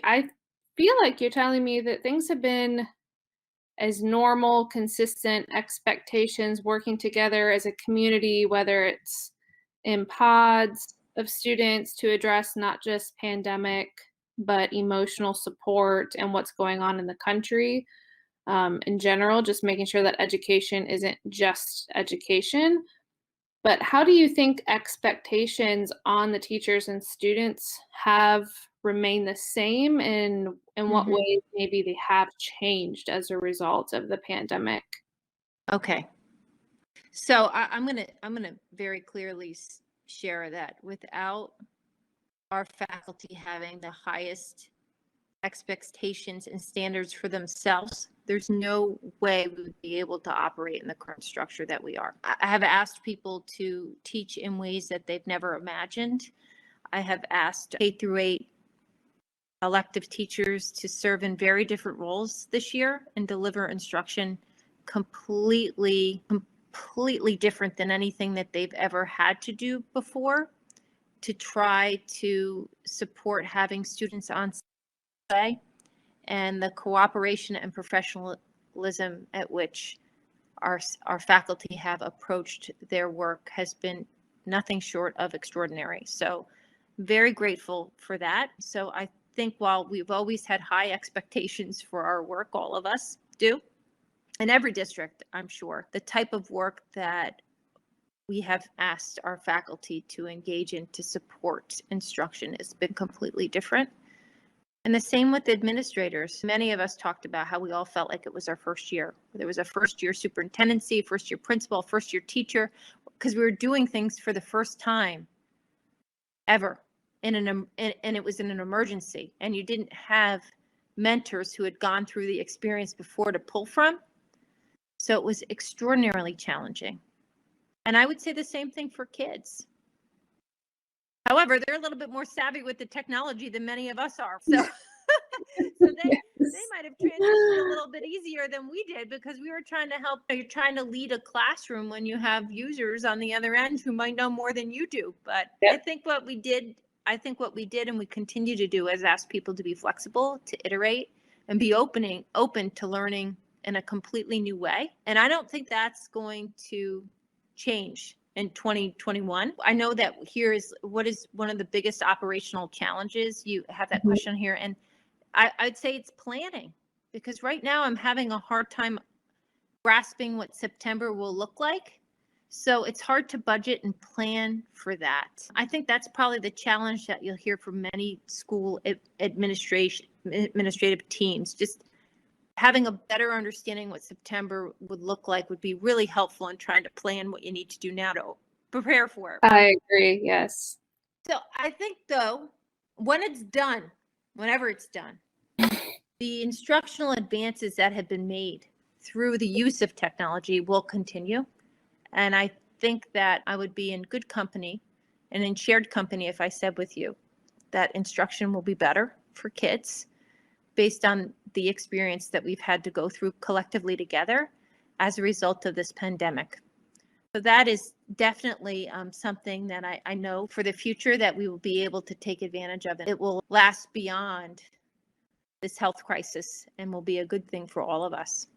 I feel like you're telling me that things have been as normal, consistent expectations working together as a community, whether it's in pods of students to address not just pandemic, but emotional support and what's going on in the country in general, just making sure that education isn't just education. But how do you think expectations on the teachers and students have remained the same, and in what Mhm. ways maybe they have changed as a result of the pandemic? Okay. So I'm gonna very clearly share that without our faculty having the highest expectations and standards for themselves, there's no way we would be able to operate in the current structure that we are. I have asked people to teach in ways that they've never imagined. I have asked K through 8 elective teachers to serve in very different roles this year and deliver instruction completely different than anything that they've ever had to do before, to try to support having students on say and the cooperation and professionalism at which our faculty have approached their work has been nothing short of extraordinary. So very grateful for that. So I think while we've always had high expectations for our work, all of us do, in every district, I'm sure, the type of work that we have asked our faculty to engage in to support instruction has been completely different. And the same with administrators. Many of us talked about how we all felt like it was our first year. There was a first year superintendency, first year principal, first year teacher, because we were doing things for the first time ever and it was in an emergency, and you didn't have mentors who had gone through the experience before to pull from. So it was extraordinarily challenging. And I would say the same thing for kids. However, they're a little bit more savvy with the technology than many of us are. So so they Yes. might have transitioned a little bit easier than we did, because we were trying to help. You're trying to lead a classroom when you have users on the other end who might know more than you do. But Yep. I think what we did and we continue to do is ask people to be flexible, to iterate, and be open to learning in a completely new way. And I don't think that's going to change in 2021. I know that here is what is one of the biggest operational challenges. You have that Mhm. question here, and I'd say it's planning, because right now I'm having a hard time grasping what September will look like. So it's hard to budget and plan for that. I think that's probably the challenge that you'll hear from many school administrative teams. Just having a better understanding what September would look like would be really helpful in trying to plan what you need to do now to prepare for it. I agree, yes. So I think, though, when it's done, whenever it's done, the instructional advances that have been made through the use of technology will continue. And I think that I would be in good company and in shared company if I said with you that instruction will be better for kids based on the experience that we've had to go through collectively together as a result of this pandemic. So that is definitely something that I know for the future that we will be able to take advantage of. It will last beyond this health crisis and will be a good thing for all of us.